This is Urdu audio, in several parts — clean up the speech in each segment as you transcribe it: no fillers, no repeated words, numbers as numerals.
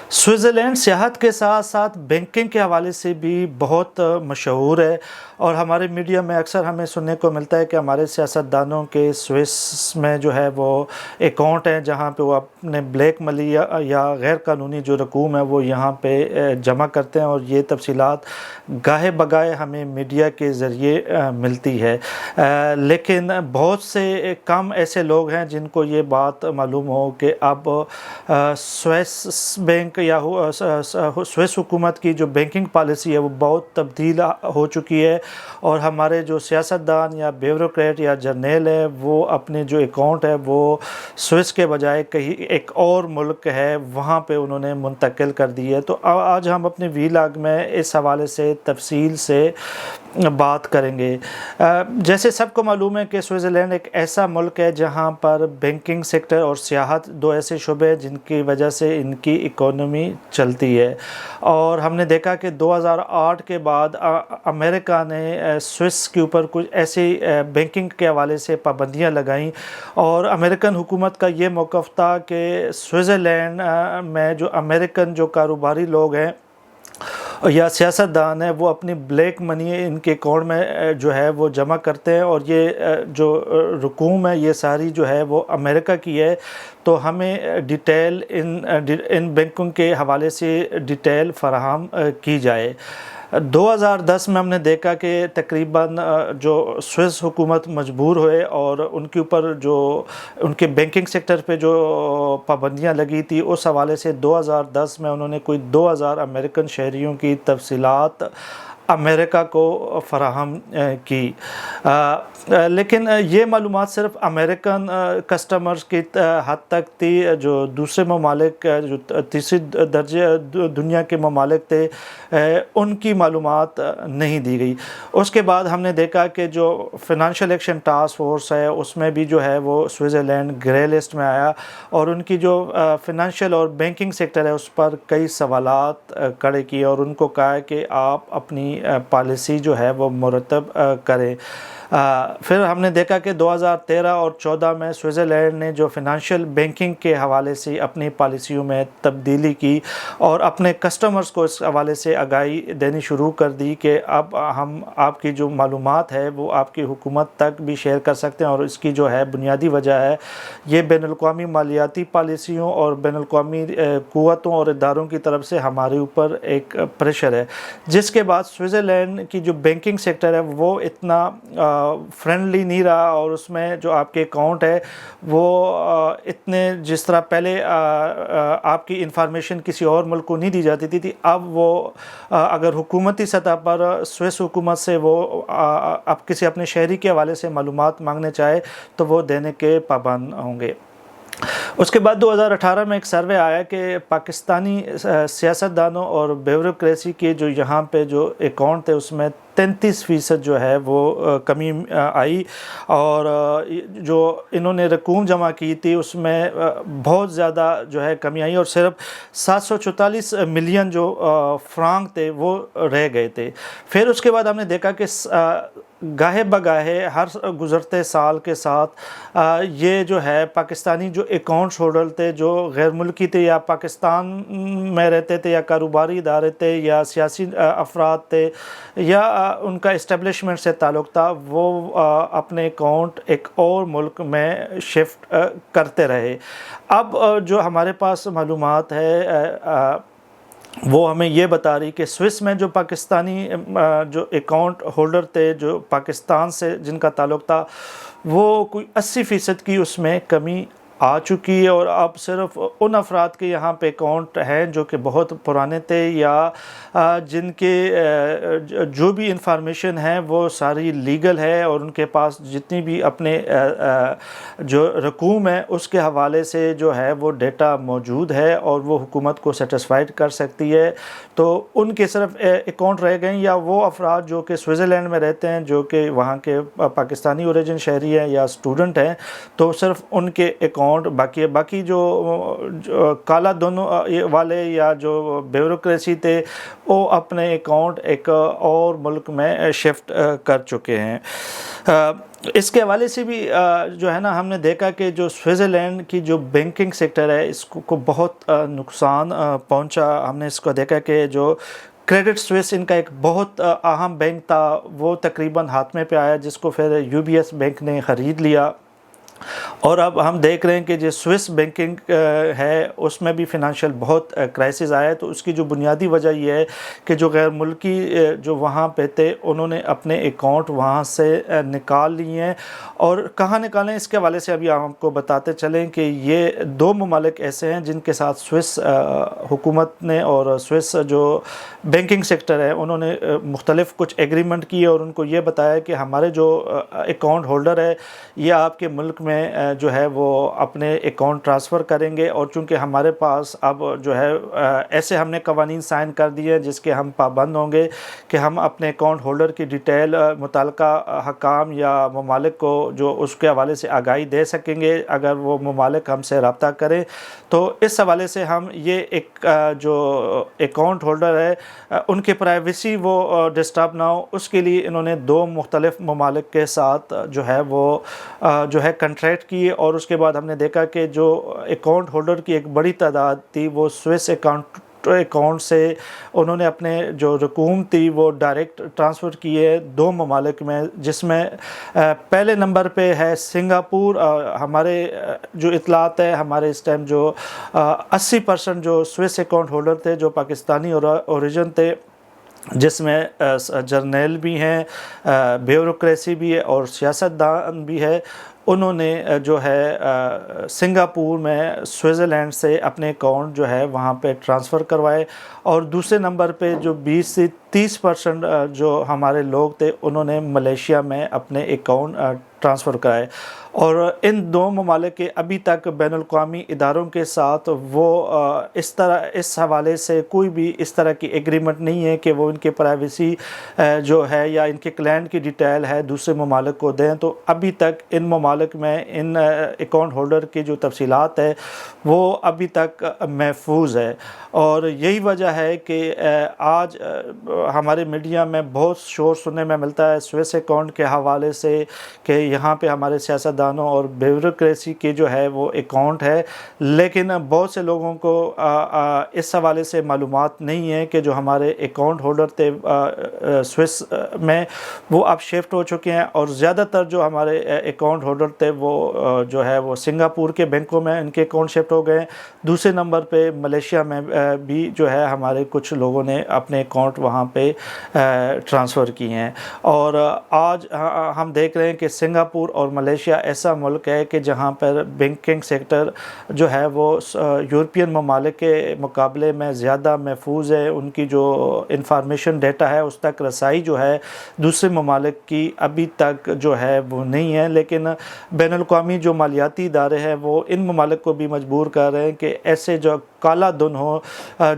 سوئٹزرلینڈ سیاحت کے ساتھ ساتھ بینکنگ کے حوالے سے بھی بہت مشہور ہے، اور ہمارے میڈیا میں اکثر ہمیں سننے کو ملتا ہے کہ ہمارے سیاستدانوں کے سوئس میں جو ہے وہ اکاؤنٹ ہیں جہاں پہ وہ اپنے بلیک منی یا غیر قانونی جو رقوم ہے وہ یہاں پہ جمع کرتے ہیں، اور یہ تفصیلات گاہے بگاہے ہمیں میڈیا کے ذریعے ملتی ہے، لیکن بہت سے کم ایسے لوگ ہیں جن کو یہ بات معلوم ہو کہ اب سوئس بینک یا سوئس حکومت کی جو بینکنگ پالیسی ہے وہ بہت تبدیل ہو چکی ہے، اور ہمارے جو سیاستدان یا بیوروکریٹ یا جرنیل ہے وہ اپنے جو اکاؤنٹ ہے وہ سوئس کے بجائے کہیں ایک اور ملک ہے وہاں پہ انہوں نے منتقل کر دی ہے۔ تو آج ہم اپنے ویلاگ میں اس حوالے سے تفصیل سے بات کریں گے۔ جیسے سب کو معلوم ہے کہ سوئٹزرلینڈ ایک ایسا ملک ہے جہاں پر بینکنگ سیکٹر اور سیاحت دو ایسے شعبے ہیں جن کی وجہ سے ان کی اکانومی چلتی ہے، اور ہم نے دیکھا کہ 2008 کے بعد امریکہ نے سوئس کے اوپر کچھ ایسی بینکنگ کے حوالے سے پابندیاں لگائیں، اور امریکن حکومت کا یہ موقف تھا کہ سوئٹزرلینڈ میں جو امریکن جو کاروباری لوگ ہیں یا سیاستدان ہیں وہ اپنی بلیک منی ان کے اکاؤنٹ میں جو ہے وہ جمع کرتے ہیں، اور یہ جو رقوم ہے یہ ساری جو ہے وہ امریکہ کی ہے۔ تو ہمیں ڈیٹیل ان بینکوں کے حوالے سے ڈیٹیل فراہم کی جائے۔ 2010 میں ہم نے دیکھا کہ تقریباً جو سوئس حکومت مجبور ہوئے اور ان کے اوپر جو ان کے بینکنگ سیکٹر پہ جو پابندیاں لگی تھی اس حوالے سے 2010 میں انہوں نے کوئی 2000 امریکن شہریوں کی تفصیلات امریکہ کو فراہم کی، لیکن یہ معلومات صرف امریکن کسٹمرز کی حد تک تھی، جو دوسرے ممالک جو تیسری درجے دنیا کے ممالک تھے ان کی معلومات نہیں دی گئی۔ اس کے بعد ہم نے دیکھا کہ جو فائنینشیل ایکشن ٹاسک فورس ہے اس میں بھی جو ہے وہ سوئٹزرلینڈ گرے لسٹ میں آیا، اور ان کی جو فائنینشیل اور بینکنگ سیکٹر ہے اس پر کئی سوالات کھڑے کیے، اور ان کو کہا کہ آپ اپنی پالیسی جو ہے وہ مرتب کریں۔ پھر ہم نے دیکھا کہ 2013 اور 2014 میں سوئٹزرلینڈ نے جو فائنینشیل بینکنگ کے حوالے سے اپنی پالیسیوں میں تبدیلی کی اور اپنے کسٹمرز کو اس حوالے سے آگاہی دینی شروع کر دی کہ اب ہم آپ کی جو معلومات ہے وہ آپ کی حکومت تک بھی شیئر کر سکتے ہیں، اور اس کی جو ہے بنیادی وجہ ہے یہ بین الاقوامی مالیاتی پالیسیوں اور بین الاقوامی قوتوں اور اداروں کی طرف سے ہمارے اوپر ایک پریشر ہے، جس کے بعد سوئٹزرلینڈ کی جو بینکنگ سیکٹر ہے وہ اتنا فرینڈلی نہیں رہا، اور اس میں جو آپ کے اکاؤنٹ ہے وہ اتنے جس طرح پہلے آپ کی انفارمیشن کسی اور ملک کو نہیں دی جاتی تھی، اب وہ اگر حکومتی سطح پر سوئس حکومت سے وہ اب کسی اپنے شہری کے حوالے سے معلومات مانگنے چاہے تو وہ دینے کے پابند ہوں گے۔ اس کے بعد 2018 میں ایک سروے آیا کہ پاکستانی سیاستدانوں اور بیوروکریسی کے جو یہاں پہ جو اکاؤنٹ تھے اس میں 33% جو ہے وہ کمی آئی، اور جو انہوں نے رقوم جمع کی تھی اس میں بہت زیادہ جو ہے کمی آئی، اور صرف 744 ملین جو فرانک تھے وہ رہ گئے تھے۔ پھر اس کے بعد ہم نے دیکھا کہ گاہے بگاہے ہر گزرتے سال کے ساتھ یہ جو ہے پاکستانی جو اکاؤنٹس ہولڈر تھے جو غیر ملکی تھے یا پاکستان میں رہتے تھے یا کاروباری ادارے تھے یا سیاسی افراد تھے یا ان کا اسٹیبلشمنٹ سے تعلق تھا، وہ اپنے اکاؤنٹ ایک اور ملک میں شفٹ کرتے رہے۔ اب جو ہمارے پاس معلومات ہے وہ ہمیں یہ بتا رہی کہ سوئس میں جو پاکستانی جو اکاؤنٹ ہولڈر تھے جو پاکستان سے جن کا تعلق تھا وہ کوئی 80% کی اس میں کمی آ چکی ہے، اور اب صرف ان افراد کے یہاں پہ اکاؤنٹ ہیں جو کہ بہت پرانے تھے یا جن کے جو بھی انفارمیشن ہے وہ ساری لیگل ہے، اور ان کے پاس جتنی بھی اپنے جو رقوم ہے اس کے حوالے سے جو ہے وہ ڈیٹا موجود ہے اور وہ حکومت کو سیٹسفائیڈ کر سکتی ہے، تو ان کے صرف اکاؤنٹ رہ گئے، یا وہ افراد جو کہ سوئٹزرلینڈ میں رہتے ہیں جو کہ وہاں کے پاکستانی اوریجن شہری ہیں یا اسٹوڈنٹ ہیں تو صرف ان کے اکاؤنٹ اکاؤنٹ باقی جو کالا دھن والے یا جو بیوروکریسی تھے وہ اپنے اکاؤنٹ ایک اور ملک میں شفٹ کر چکے ہیں۔ اس کے حوالے سے بھی جو ہے نا ہم نے دیکھا کہ جو سوئٹزرلینڈ کی جو بینکنگ سیکٹر ہے اس کو بہت نقصان پہنچا۔ ہم نے اس کو دیکھا کہ جو کریڈٹ سوئس ان کا ایک بہت اہم بینک تھا وہ تقریباً ہاتھ میں پہ آیا، جس کو پھر UBS بینک نے خرید لیا، اور اب ہم دیکھ رہے ہیں کہ جو سوئس بینکنگ ہے اس میں بھی فنانشیل بہت کرائسس آیا ہے۔ تو اس کی جو بنیادی وجہ یہ ہے کہ جو غیر ملکی جو وہاں پہ تھے انہوں نے اپنے اکاؤنٹ وہاں سے نکال لیے ہیں، اور کہاں نکالیں اس کے حوالے سے ابھی ہم کو بتاتے چلیں کہ یہ 2 ممالک ایسے ہیں جن کے ساتھ سوئس حکومت نے اور سوئس جو بینکنگ سیکٹر ہے انہوں نے مختلف کچھ ایگریمنٹ کیے، اور ان کو یہ بتایا کہ ہمارے جو اکاؤنٹ ہولڈر ہے یہ آپ کے ملک میں جو ہے وہ اپنے اکاؤنٹ ٹرانسفر کریں گے، اور چونکہ ہمارے پاس اب جو ہے ایسے ہم نے قوانین سائن کر دیے ہیں جس کے ہم پابند ہوں گے کہ ہم اپنے اکاؤنٹ ہولڈر کی ڈیٹیل متعلقہ حکام یا ممالک کو جو اس کے حوالے سے آگاہی دے سکیں گے اگر وہ ممالک ہم سے رابطہ کریں۔ تو اس حوالے سے ہم یہ ایک جو اکاؤنٹ ہولڈر ہے ان کی پرائیویسی وہ ڈسٹرب نہ ہو، اس کے لیے انہوں نے 2 مختلف ممالک کے ساتھ جو ہے وہ جو ہے کنٹریکٹ کیے، اور اس کے بعد ہم نے دیکھا کہ جو اکاؤنٹ ہولڈر کی ایک بڑی تعداد تھی وہ سوئس اکاؤنٹ سے انہوں نے اپنے جو رقوم تھی وہ ڈائریکٹ ٹرانسفر کیے 2 ممالک میں، جس میں پہلے نمبر پہ ہے سنگاپور۔ ہمارے جو اطلاعات ہے ہمارے اس ٹائم جو 80% جو سوئس اکاؤنٹ ہولڈر تھے جو پاکستانی اوریجن تھے، جس میں جرنیل بھی ہیں، بیوروکریسی بھی ہے اور سیاستدان بھی ہے، انہوں نے جو ہے سنگاپور میں سوئٹزرلینڈ سے اپنے اکاؤنٹ جو ہے وہاں پہ ٹرانسفر کروائے، اور دوسرے نمبر پہ جو 20 سے 30% جو ہمارے لوگ تھے انہوں نے ملیشیا میں اپنے اکاؤنٹ ٹرانسفر کرائے۔ اور ان 2 ممالک کے ابھی تک بین الاقوامی اداروں کے ساتھ وہ اس حوالے سے کوئی بھی اس طرح کی ایگریمنٹ نہیں ہے کہ وہ ان کی پرائیویسی جو ہے یا ان کے کلائنٹ کی ڈیٹیل ہے دوسرے ممالک کو دیں۔ تو ابھی تک ان ممالک میں ان اکاؤنٹ ہولڈر کی جو تفصیلات ہے وہ ابھی تک محفوظ ہے، اور یہی وجہ ہے کہ آج ہمارے میڈیا میں بہت شور سننے میں ملتا ہے سوئس اکاؤنٹ کے حوالے سے کہ یہاں پہ ہمارے سیاستدانوں اور بیوروکریسی کے جو ہے وہ اکاؤنٹ ہے، لیکن بہت سے لوگوں کو اس حوالے سے معلومات نہیں ہے کہ جو ہمارے اکاؤنٹ ہولڈر تھے سوئس میں وہ اب شفٹ ہو چکے ہیں، اور زیادہ تر جو ہمارے اکاؤنٹ ہولڈر تھے وہ جو ہے وہ سنگاپور کے بینکوں میں ان کے اکاؤنٹ شفٹ ہو گئے ہیں۔ دوسرے نمبر پہ ملیشیا میں بھی جو ہے ہمارے کچھ لوگوں نے اپنے اکاؤنٹ وہاں پہ ٹرانسفر کیے ہیں، اور آج ہم دیکھ رہے ہیں کہ سنگاپور اور ملیشیا ایسا ملک ہے کہ جہاں پر بینکنگ سیکٹر جو ہے وہ یورپین ممالک کے مقابلے میں زیادہ محفوظ ہے، ان کی جو انفارمیشن ڈیٹا ہے اس تک رسائی جو ہے دوسرے ممالک کی ابھی تک جو ہے وہ نہیں ہے، لیکن بین الاقوامی جو مالیاتی ادارے ہیں وہ ان ممالک کو بھی مجبور کر رہے ہیں کہ ایسے جو کالا دھن ہو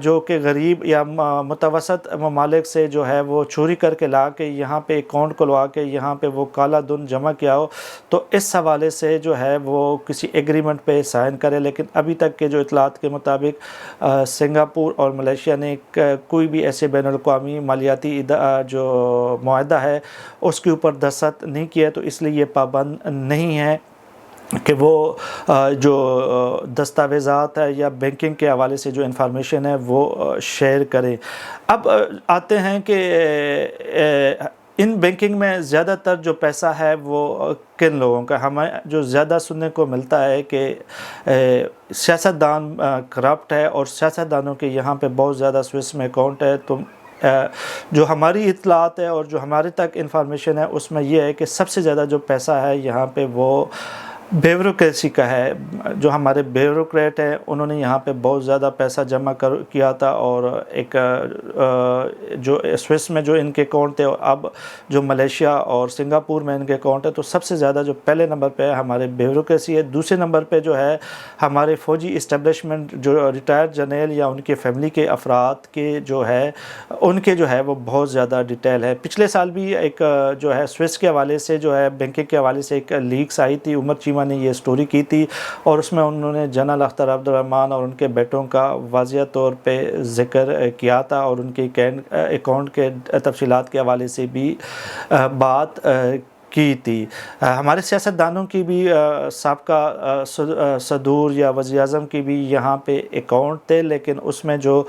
جو کہ غریب یا متوسط ممالک سے جو ہے وہ چوری کر کے لا کے یہاں پہ اکاؤنٹ کھلوا کے یہاں پہ وہ کالا دھن جمع کیا ہو، تو اس حوالے سے جو ہے وہ کسی ایگریمنٹ پہ سائن کرے، لیکن ابھی تک کے جو اطلاعات کے مطابق سنگاپور اور ملیشیا نے کوئی بھی ایسے بین الاقوامی مالیاتی جو معاہدہ ہے اس کے اوپر دستخط نہیں کیا، تو اس لیے یہ پابند نہیں ہے کہ وہ جو دستاویزات ہے یا بینکنگ کے حوالے سے جو انفارمیشن ہے وہ شیئر کریں۔ اب آتے ہیں کہ ان بینکنگ میں زیادہ تر جو پیسہ ہے وہ کن لوگوں کا، ہمیں جو زیادہ سننے کو ملتا ہے کہ سیاستدان کرپٹ ہے اور سیاستدانوں کے یہاں پہ بہت زیادہ سوئس میں اکاؤنٹ ہے۔ تو جو ہماری اطلاعات ہے اور جو ہمارے تک انفارمیشن ہے اس میں یہ ہے کہ سب سے زیادہ جو پیسہ ہے یہاں پہ وہ بیوروکریسی کا ہے۔ جو ہمارے بیوروکریٹ ہیں انہوں نے یہاں پہ بہت زیادہ پیسہ جمع کیا تھا، اور ایک جو سوئس میں جو ان کے اکاؤنٹ تھے اب جو ملیشیا اور سنگاپور میں ان کے اکاؤنٹ ہے، تو سب سے زیادہ جو پہلے نمبر پہ ہمارے بیوروکریسی ہے، دوسرے نمبر پہ جو ہے ہمارے فوجی اسٹیبلشمنٹ جو ریٹائرڈ جرنیل یا ان کے فیملی کے افراد کے جو ہے ان کے جو ہے وہ بہت زیادہ ڈیٹیل ہے۔ پچھلے سال بھی ایک جو ہے سوئس کے حوالے سے جو ہے بینکنگ کے حوالے سے ایک لیکس آئی تھی، عمر چیمہ ترجمہ نے یہ سٹوری کی تھی، اور اس میں انہوں نے جنرل اختر عبدالرحمن اور ان کے بیٹوں کا واضح طور پہ ذکر کیا تھا، اور ان کے اکاؤنٹ کے تفصیلات کے حوالے سے بھی بات کی تھی۔ ہمارے سیاستدانوں کی بھی سابقہ صدور یا وزیر اعظم کی بھی یہاں پہ اکاؤنٹ تھے، لیکن اس میں جو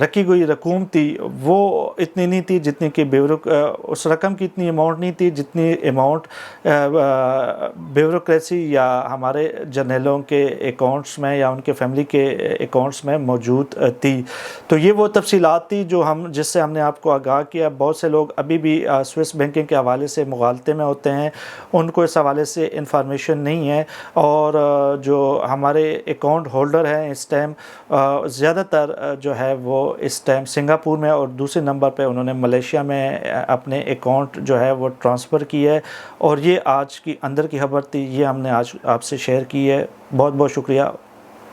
رکھی گئی رقوم تھی وہ اتنی نہیں تھی جتنی کہ اس رقم کی اتنی اماؤنٹ نہیں تھی جتنی اماؤنٹ بیوروکریسی یا ہمارے جرنیلوں کے اکاؤنٹس میں یا ان کے فیملی کے اکاؤنٹس میں موجود تھی۔ تو یہ وہ تفصیلات تھی جس سے ہم نے آپ کو آگاہ کیا۔ بہت سے لوگ ابھی بھی سوئس بینکنگ کے حوالے سے مغالطے میں ہوتے ہیں، ان کو اس حوالے سے انفارمیشن نہیں ہے، اور جو ہمارے اکاؤنٹ ہولڈر ہیں اس ٹائم زیادہ تر جو ہے وہ اس ٹائم سنگاپور میں، اور دوسرے نمبر پہ انہوں نے ملیشیا میں اپنے اکاؤنٹ جو ہے وہ ٹرانسفر کی ہے۔ اور یہ آج کی اندر کی خبر تھی، یہ ہم نے آج آپ سے شیئر کی ہے۔ بہت بہت شکریہ۔